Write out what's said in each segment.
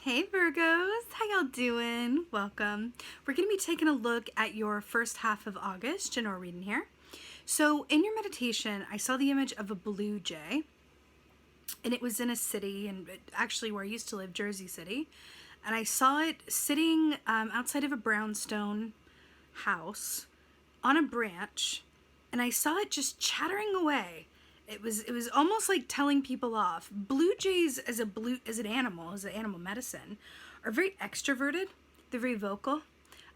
Hey Virgos, how y'all doing? Welcome. We're going to be taking a look at your first half of August, general reading here. So in your meditation, I saw the image of a blue jay, and it was in a city, and actually where I used to live, Jersey City, and I saw it sitting outside of a brownstone house on a branch, and I saw it just chattering away. It was almost like telling people off. Blue jays as an animal medicine, are very extroverted. They're very vocal.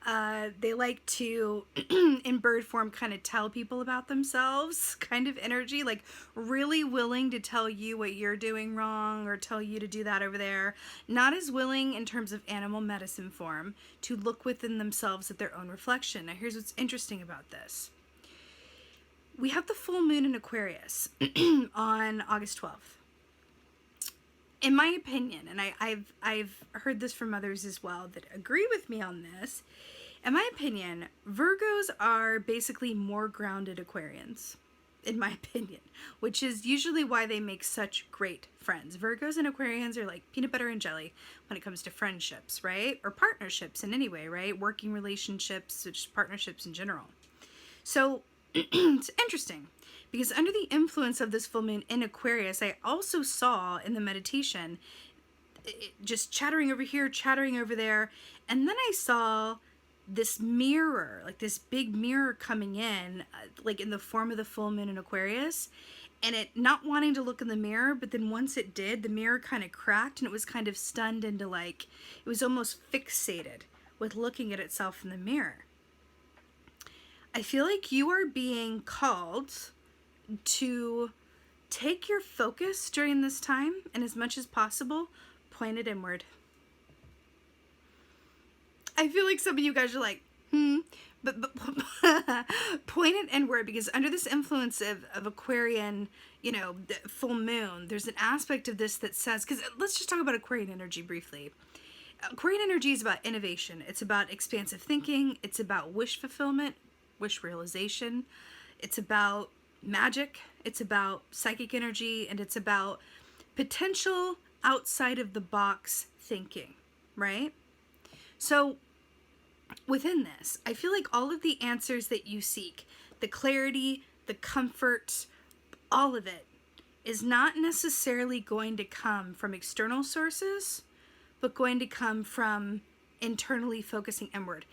They like to, in bird form, kind of tell people about themselves, kind of energy, like really willing to tell you what you're doing wrong or tell you to do that over there. Not as willing in terms of animal medicine form to look within themselves at their own reflection. Now, here's what's interesting about this. We have the full moon in Aquarius on August 12th. In my opinion, and I've heard this from others as well that agree with me on this, in my opinion, Virgos are basically more grounded Aquarians, in my opinion, which is usually why they make such great friends. Virgos and Aquarians are like peanut butter and jelly when it comes to friendships, right? Or partnerships in any way, right? Working relationships, just partnerships in general. So it's interesting because under the influence of this full moon in Aquarius, I also saw in the meditation just chattering over here, chattering over there, and then I saw this mirror, like this big mirror coming in, like in the form of the full moon in Aquarius, and it not wanting to look in the mirror, but then once it did, the mirror kind of cracked and it was kind of stunned into like, it was almost fixated with looking at itself in the mirror. I feel like you are being called to take your focus during this time and as much as possible, point it inward. I feel like some of you guys are like, but point it inward, because under this influence of Aquarian, the full moon, there's an aspect of this that says, because let's just talk about Aquarian energy briefly. Aquarian energy is about innovation. It's about expansive thinking. It's about wish fulfillment, wish realization. It's about magic. It's about psychic energy, and it's about potential outside of the box thinking, right? So within this, I feel like all of the answers that you seek, the clarity, the comfort, all of it is not necessarily going to come from external sources, but going to come from internally focusing inward.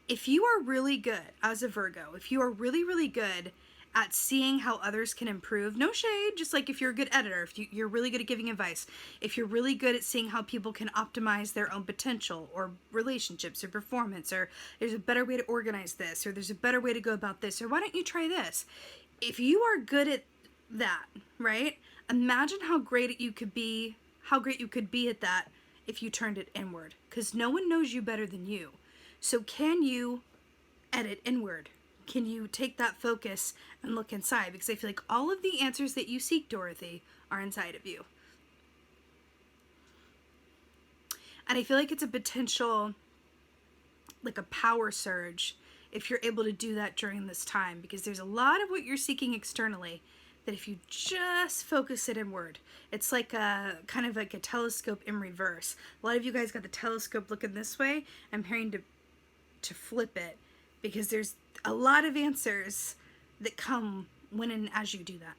If you are really good as a Virgo, if you are really, really good at seeing how others can improve, no shade, just like if you're a good editor, if you're really good at giving advice, if you're really good at seeing how people can optimize their own potential or relationships or performance, or there's a better way to organize this, or there's a better way to go about this, or why don't you try this? If you are good at that, right? Imagine how great you could be at that if you turned it inward, because no one knows you better than you. So can you edit inward? Can you take that focus and look inside? Because I feel like all of the answers that you seek, Dorothy, are inside of you. And I feel like it's a potential, like a power surge, if you're able to do that during this time. Because there's a lot of what you're seeking externally that if you just focus it inward, it's like a kind of like a telescope in reverse. A lot of you guys got the telescope looking this way. I'm hearing to flip it, because there's a lot of answers that come when and as you do that.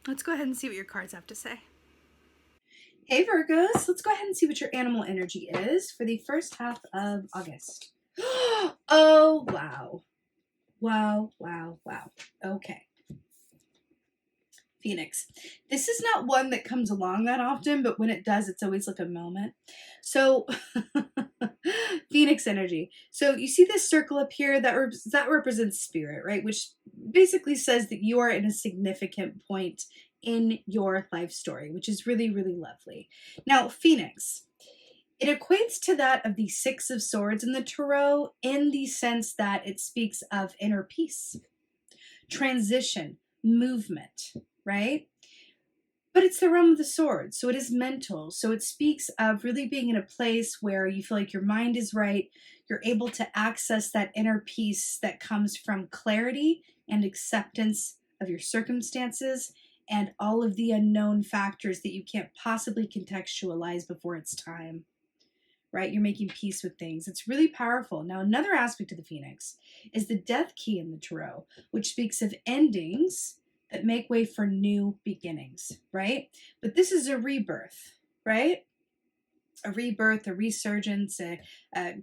Let's go ahead and see what your cards have to say. Hey Virgos, let's go ahead and see what your animal energy is for the first half of August. Oh, wow. Wow. Okay. Phoenix. This is not one that comes along that often, but when it does, it's always like a moment. So, Phoenix energy. So you see this circle up here that represents spirit, right? Which basically says that you are in a significant point in your life story, which is really, really lovely. Now, Phoenix, it equates to that of the Six of Swords in the Tarot, in the sense that it speaks of inner peace, transition, movement, right? But it's the realm of the sword, so it is mental. So it speaks of really being in a place where you feel like your mind is right. You're able to access that inner peace that comes from clarity and acceptance of your circumstances and all of the unknown factors that you can't possibly contextualize before it's time, right? You're making peace with things. It's really powerful. Now, another aspect of the Phoenix is the death key in the tarot, which speaks of endings that make way for new beginnings, right? But this is a rebirth, right? A rebirth, a resurgence,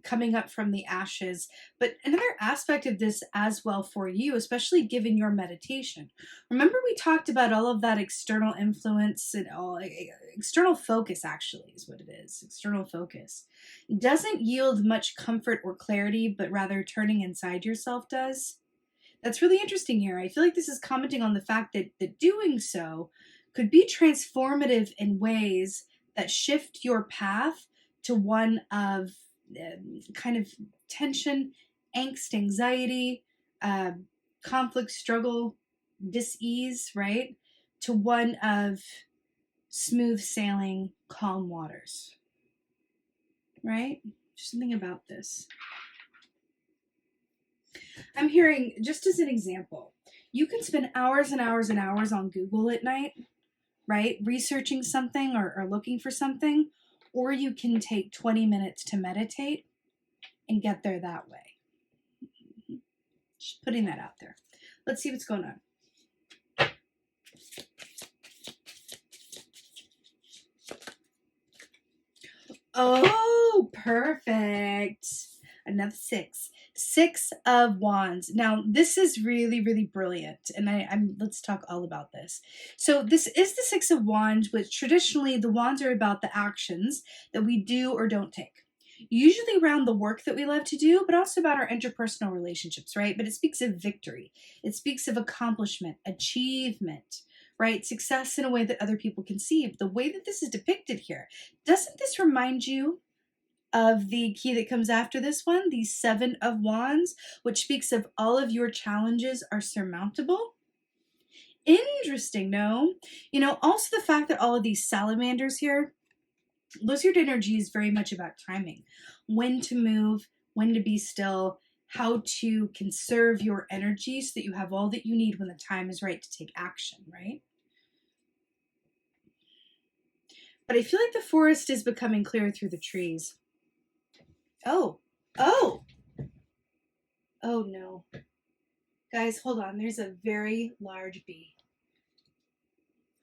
coming up from the ashes. But another aspect of this as well for you, especially given your meditation. Remember we talked about all of that external influence and all external focus actually is what it is. External focus. It doesn't yield much comfort or clarity, but rather turning inside yourself does. That's really interesting here. I feel like this is commenting on the fact that doing so could be transformative in ways that shift your path to one of kind of tension, angst, anxiety, conflict, struggle, dis-ease, right? To one of smooth sailing, calm waters, right? Just something about this. I'm hearing, just as an example, you can spend hours and hours and hours on Google at night, right? Researching something or looking for something, or you can take 20 minutes to meditate and get there that way. Just putting that out there. Let's see what's going on. Oh, perfect. Another 6. 6 of Wands. Now, this is really, really brilliant. And let's talk all about this. So this is the 6 of Wands, which traditionally the wands are about the actions that we do or don't take. Usually around the work that we love to do, but also about our interpersonal relationships, right? But it speaks of victory. It speaks of accomplishment, achievement, right? Success in a way that other people conceive. The way that this is depicted here, doesn't this remind you of the key that comes after this one, the 7 of Wands, which speaks of all of your challenges are surmountable? Interesting, no? You know, also the fact that all of these salamanders here, lizard energy is very much about timing. When to move, when to be still, how to conserve your energy so that you have all that you need when the time is right to take action, right? But I feel like the forest is becoming clearer through the trees. Oh no. Guys, hold on. There's a very large bee.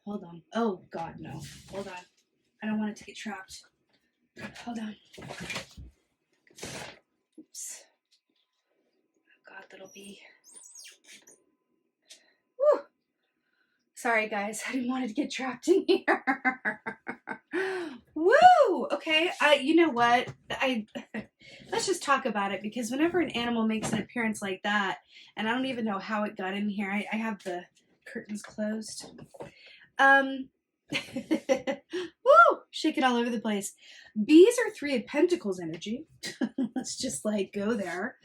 Hold on. Oh God, no. Hold on. I don't want it to get trapped. Hold on. Oops. Oh God, little bee. Woo! Sorry guys, I didn't want it to get trapped in here. Woo! Okay, you know what? Let's just talk about it, because whenever an animal makes an appearance like that, and I don't even know how it got in here, I have the curtains closed. Woo! Shake it all over the place. Bees are 3 of Pentacles energy. Let's just like go there.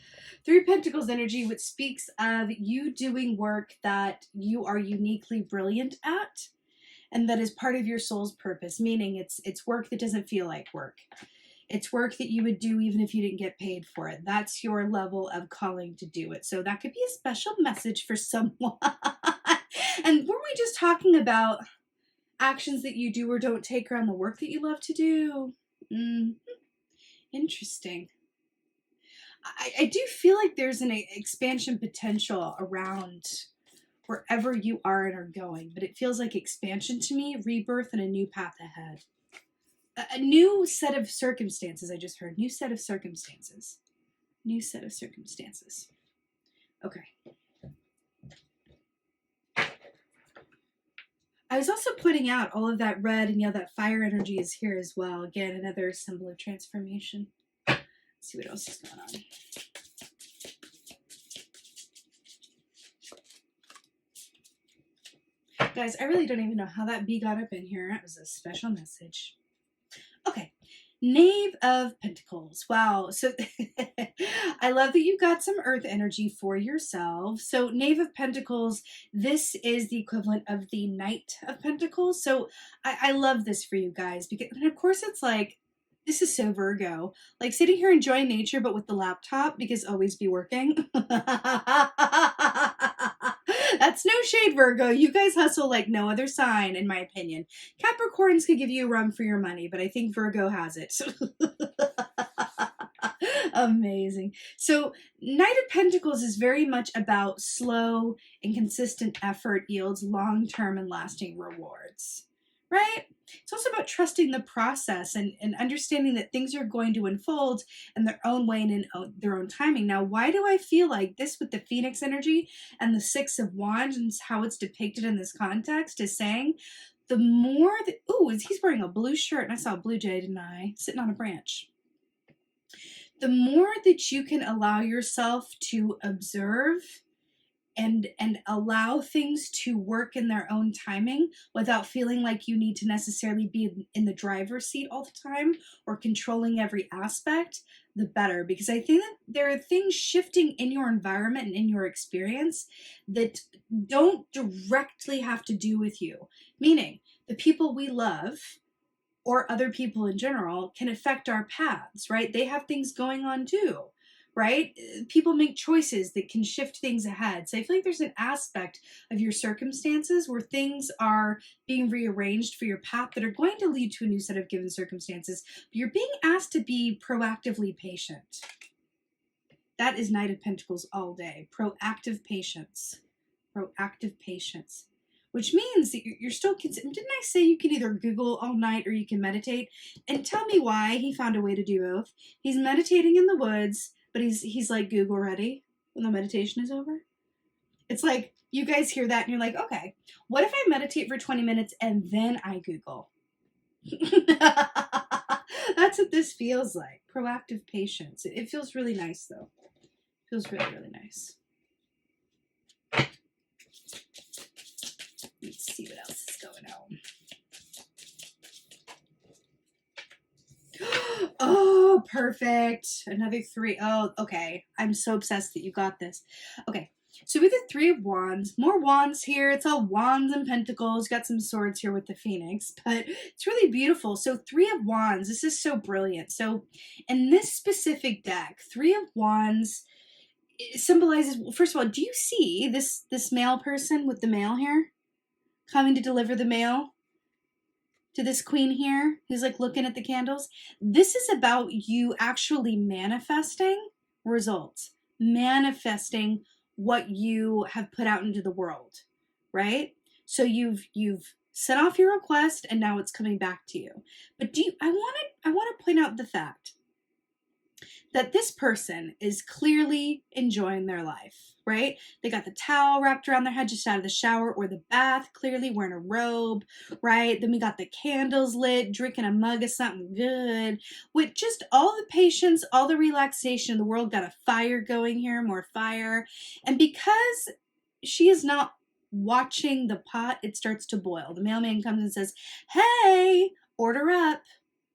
3 of Pentacles energy, which speaks of you doing work that you are uniquely brilliant at, and that is part of your soul's purpose, meaning it's work that doesn't feel like work. It's work that you would do even if you didn't get paid for it. That's your level of calling to do it. So that could be a special message for someone. And weren't we just talking about actions that you do or don't take around the work that you love to do? Interesting. I do feel like there's an expansion potential around wherever you are and are going, but it feels like expansion to me, rebirth, and a new path ahead. A new set of circumstances, I just heard. New set of circumstances. New set of circumstances. Okay. I was also putting out all of that red and that fire energy is here as well. Again, another symbol of transformation. Let's see what else is going on. Guys, I really don't even know how that bee got up in here. It was a special message. Okay. Knave of Pentacles. Wow. So I love that you got some earth energy for yourself. So Knave of Pentacles, this is the equivalent of the Knight of Pentacles. So I love this for you guys, because, and of course it's like, this is so Virgo, like sitting here enjoying nature, but with the laptop, because always be working. That's That's no shade, Virgo. You guys hustle like no other sign, in my opinion. Capricorns could give you a run for your money, but I think Virgo has it. Amazing. So, Knight of Pentacles is very much about slow and consistent effort yields long-term and lasting rewards, right? It's also about trusting the process and understanding that things are going to unfold in their own way and in their own timing. Now, why do I feel like this with the Phoenix energy and the Six of Wands and how it's depicted in this context is saying the more that, ooh, he's wearing a blue shirt and I saw a blue jay, didn't I? Sitting on a branch. The more that you can allow yourself to observe and allow things to work in their own timing without feeling like you need to necessarily be in the driver's seat all the time or controlling every aspect, the better. Because I think that there are things shifting in your environment and in your experience that don't directly have to do with you. Meaning, the people we love or other people in general can affect our paths, right? They have things going on too, right? People make choices that can shift things ahead. So I feel like there's an aspect of your circumstances where things are being rearranged for your path that are going to lead to a new set of given circumstances. But you're being asked to be proactively patient. That is Knight of Pentacles all day. Proactive patience. Proactive patience. Which means that you're still considering. Didn't I say you can either Google all night or you can meditate? And tell me why he found a way to do both. He's meditating in the woods, but he's like Google ready when the meditation is over. It's like you guys hear that and you're like, okay, what if I meditate for 20 minutes and then I Google? That's what this feels like. Proactive patience. It feels really nice though. It feels really, really nice. Let's see what else is going on. Oh, perfect. Another 3. Oh, okay. I'm so obsessed that you got this. Okay. So with the 3 of Wands, more wands here. It's all wands and pentacles. Got some swords here with the Phoenix, but it's really beautiful. So 3 of Wands, this is so brilliant. So in this specific deck, 3 of Wands symbolizes, first of all, do you see this male person with the mail here? Coming to deliver the mail to this queen here who's like looking at the candles. This is about you actually manifesting results, manifesting what you have put out into the world, right? So you've set off your request and now it's coming back to you. But I want to point out the fact that this person is clearly enjoying their life, right? They got the towel wrapped around their head just out of the shower or the bath, clearly wearing a robe, right? Then we got the candles lit, drinking a mug of something good. With just all the patience, all the relaxation in the world, got a fire going here, more fire. And because she is not watching the pot, it starts to boil. The mailman comes and says, hey, order up,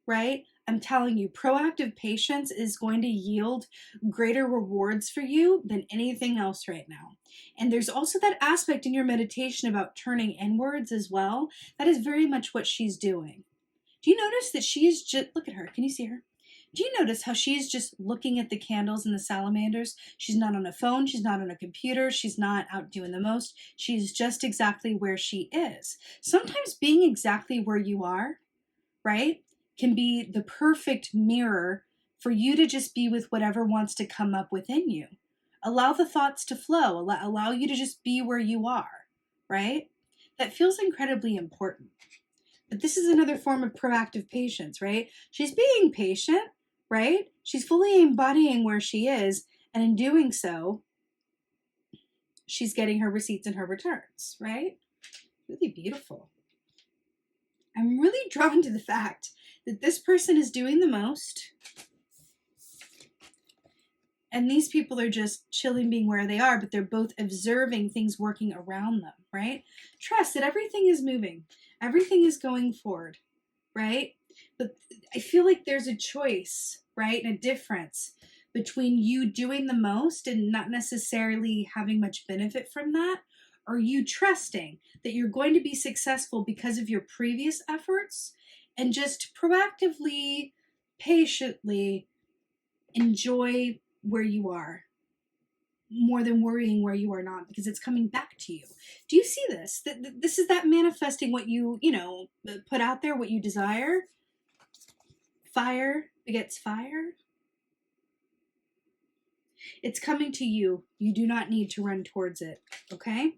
right? I'm telling you, proactive patience is going to yield greater rewards for you than anything else right now. And there's also that aspect in your meditation about turning inwards as well. That is very much what she's doing. Do you notice that she is just, look at her, can you see her? Do you notice how she's just looking at the candles and the salamanders? She's not on a phone, she's not on a computer, she's not out doing the most. She's just exactly where she is. Sometimes being exactly where you are, right, can be the perfect mirror for you to just be with whatever wants to come up within you. Allow the thoughts to flow. Allow you to just be where you are, right? That feels incredibly important. But this is another form of proactive patience, right? She's being patient, right? She's fully embodying where she is, and in doing so, she's getting her receipts and her returns, right? Really beautiful. I'm really drawn to the fact that this person is doing the most and these people are just chilling being where they are, but they're both observing things working around them, right? Trust that everything is moving. Everything is going forward, right? But I feel like there's a choice, right? And a difference between you doing the most and not necessarily having much benefit from that, or you trusting that you're going to be successful because of your previous efforts and just proactively, patiently enjoy where you are. more than worrying where you are not, because it's coming back to you. Do you see this? This is that manifesting what you put out there, what you desire. Fire begets fire. It's coming to you. You do not need to run towards it, okay?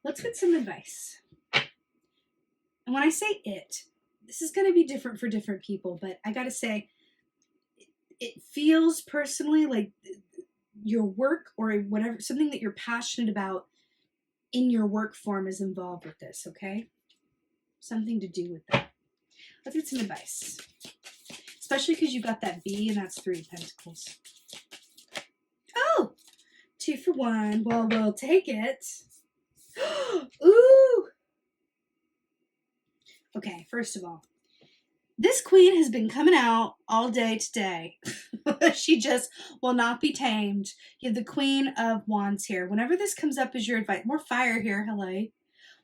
Let's get some advice. And when I say it, this is going to be different for different people, but I got to say, it feels personally like your work or whatever, something that you're passionate about in your work form is involved with this, okay? Something to do with that. Let's get some advice. Especially because you got that B and that's 3 of Pentacles. Oh, 2 for 1. Well, we'll take it. Ooh. Okay, first of all, this queen has been coming out all day today. She just will not be tamed. You have the Queen of Wands here. Whenever this comes up as your advice, more fire here, hello.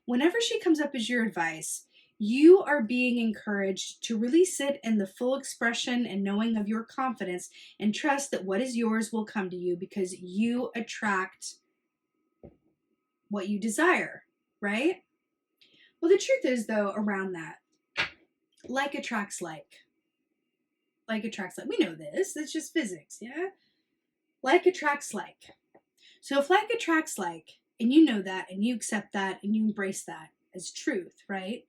Whenever she comes up as your advice, you are being encouraged to really sit in the full expression and knowing of your confidence and trust that what is yours will come to you, because you attract what you desire, right? Well, the truth is, though, around that, like attracts like. Like attracts like. We know this. It's just physics, yeah? Like attracts like. So if like attracts like, and you know that, and you accept that, and you embrace that as truth, right?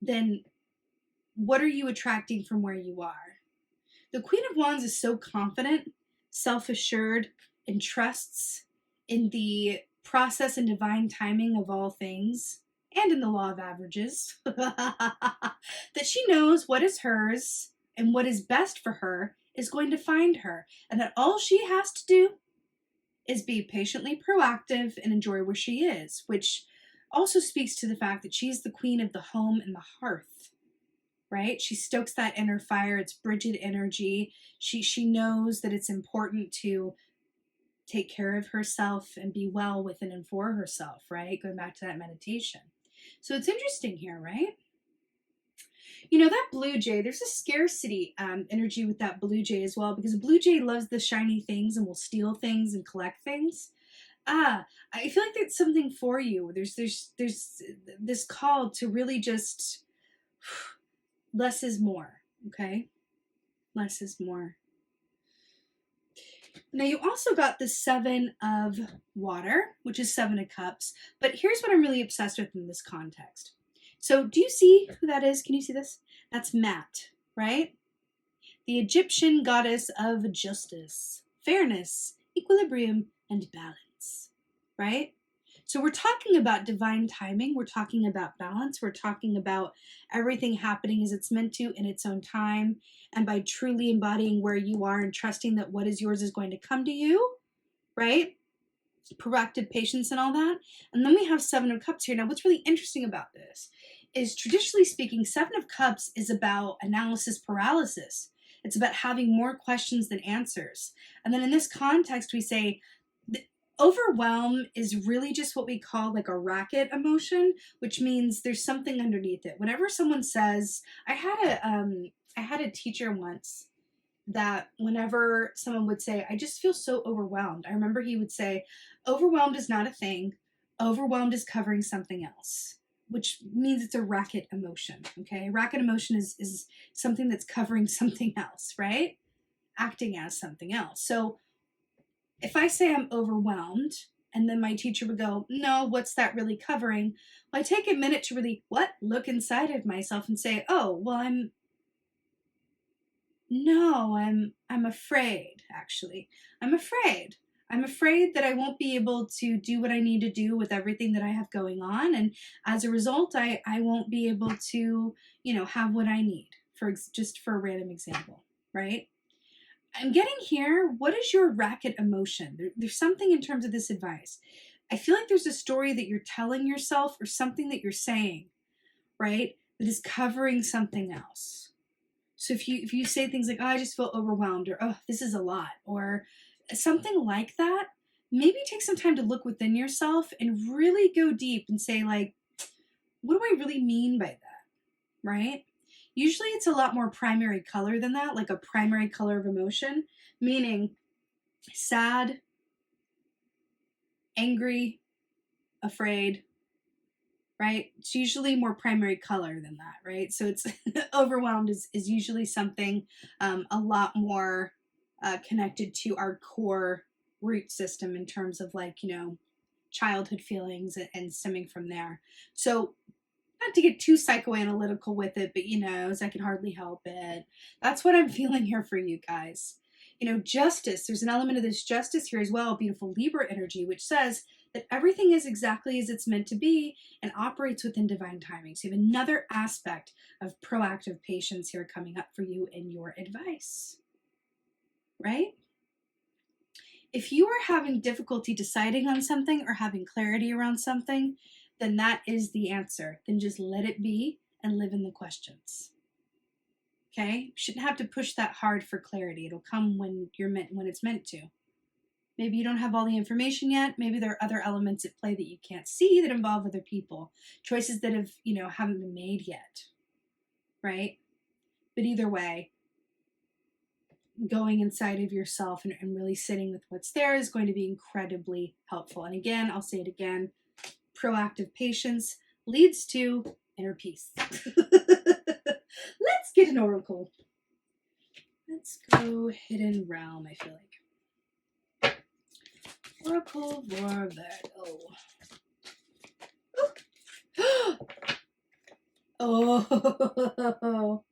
Then what are you attracting from where you are? The Queen of Wands is so confident, self-assured, and trusts in the process and divine timing of all things, and in the law of averages, that she knows what is hers and what is best for her is going to find her, and that all she has to do is be patiently proactive and enjoy where she is, which also speaks to the fact that she's the queen of the home and the hearth, right? She stokes that inner fire. It's Bridget energy. She knows that it's important to take care of herself and be well within and for herself, right? Going back to that meditation. So it's interesting here, right? You know, that blue jay, there's a scarcity energy with that blue jay as well, because a blue jay loves the shiny things and will steal things and collect things. I feel like that's something for you. There's this call to really just less is more, okay? Less is more. Now you also got the 7 of water, which is 7 of cups, but here's what I'm really obsessed with in this context. So do you see who that is? Can you see this? That's Mat, right? The Egyptian goddess of justice, fairness, equilibrium, and balance, right? So we're talking about divine timing. We're talking about balance. We're talking about everything happening as it's meant to in its own time. And by truly embodying where you are and trusting that what is yours is going to come to you, right? Proactive patience and all that. And then we have 7 of Cups here. Now, what's really interesting about this is, traditionally speaking, 7 of Cups is about analysis paralysis. It's about having more questions than answers. And then in this context, we say overwhelm is really just what we call like a racket emotion, which means there's something underneath it. Whenever someone says, I had a teacher once that whenever someone would say, I just feel so overwhelmed, I remember he would say, overwhelmed is not a thing. Overwhelmed is covering something else, which means it's a racket emotion, okay? Racket emotion is something that's covering something else, right? Acting as something else. So if I say I'm overwhelmed, and then my teacher would go, no, what's that really covering? Well, I take a minute to really, look inside of myself and say, oh, well, I'm afraid, actually. I'm afraid. I'm afraid that I won't be able to do what I need to do with everything that I have going on. And as a result, I won't be able to, have what I need, just for a random example, right? I'm getting here, what is your racket emotion? There's something in terms of this advice. I feel like there's a story that you're telling yourself or something that you're saying, right, that is covering something else. So if you say things like, oh, I just feel overwhelmed, or oh, this is a lot, or something like that, maybe take some time to look within yourself and really go deep and say, like, what do I really mean by that, right? Usually it's a lot more primary color than that, like a primary color of emotion, meaning sad, angry, afraid, right? It's usually more primary color than that, right? So it's overwhelmed is usually something a lot more connected to our core root system in terms of like, childhood feelings and stemming from there. So not to get too psychoanalytical with it, but I can hardly help it. That's what I'm feeling here for you guys. Justice, there's an element of this justice here as well, beautiful Libra energy, which says that everything is exactly as it's meant to be and operates within divine timing. So you have another aspect of proactive patience here coming up for you in your advice, right? If you are having difficulty deciding on something or having clarity around something, then that is the answer. Then just let it be and live in the questions. Okay? You shouldn't have to push that hard for clarity. It'll come when it's meant to. Maybe you don't have all the information yet. Maybe there are other elements at play that you can't see that involve other people. Choices that have, haven't been made yet. Right? But either way, going inside of yourself and really sitting with what's there is going to be incredibly helpful. And again, I'll say it again, proactive patience leads to inner peace. Let's get an oracle. Let's go hidden realm, I feel like. Oracle for Virgo. Oh.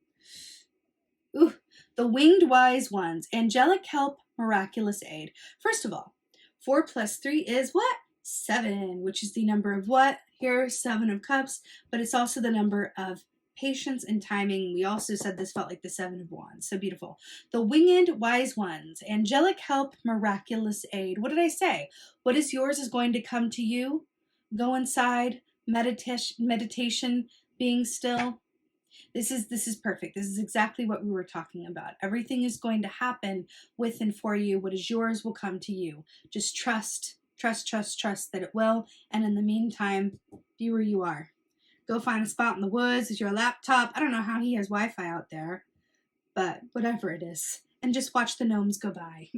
Ooh. The winged wise ones. Angelic help, miraculous aid. First of all, 4 + 3 is what? 7, which is the number of what? Here, 7 of cups, but it's also the number of patience and timing. We also said this felt like the 7 of wands. So beautiful. The winged wise ones. Angelic help, miraculous aid. What did I say? What is yours is going to come to you. Go inside, meditation, being still. This is perfect. This is exactly what we were talking about. Everything is going to happen with and for you. What is yours will come to you. Just trust that it will. And in the meantime, be where you are. Go find a spot in the woods with your laptop. I don't know how he has Wi-Fi out there, but whatever it is. And just watch the gnomes go by.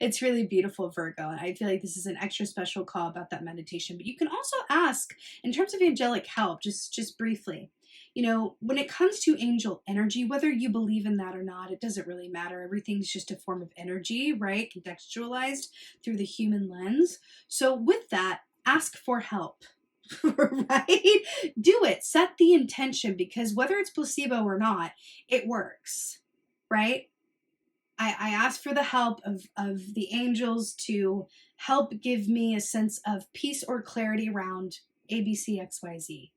It's really beautiful, Virgo. And I feel like this is an extra special call about that meditation. But you can also ask, in terms of angelic help, just briefly, when it comes to angel energy, whether you believe in that or not, it doesn't really matter. Everything's just a form of energy, right? Contextualized through the human lens. So with that, ask for help. Right? Do it. Set the intention, because whether it's placebo or not, it works, right? I ask for the help of the angels to help give me a sense of peace or clarity around ABCXYZ,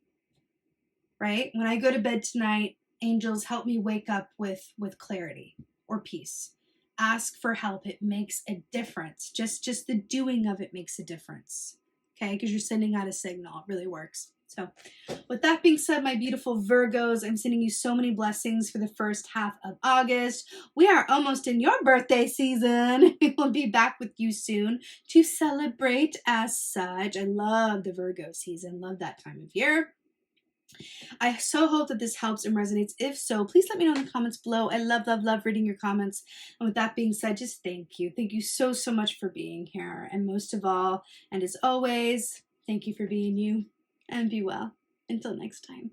right? When I go to bed tonight, angels help me wake up with clarity or peace. Ask for help. It makes a difference. Just the doing of it makes a difference. Okay, because you're sending out a signal. It really works. So with that being said, my beautiful Virgos, I'm sending you so many blessings for the first half of August. We are almost in your birthday season. We'll be back with you soon to celebrate as such. I love the Virgo season. Love that time of year. I so hope that this helps and resonates. If so, please let me know in the comments below. I love reading your comments. And with that being said, just thank you. Thank you so much for being here. And most of all, and as always, thank you for being you. And be well. Until next time.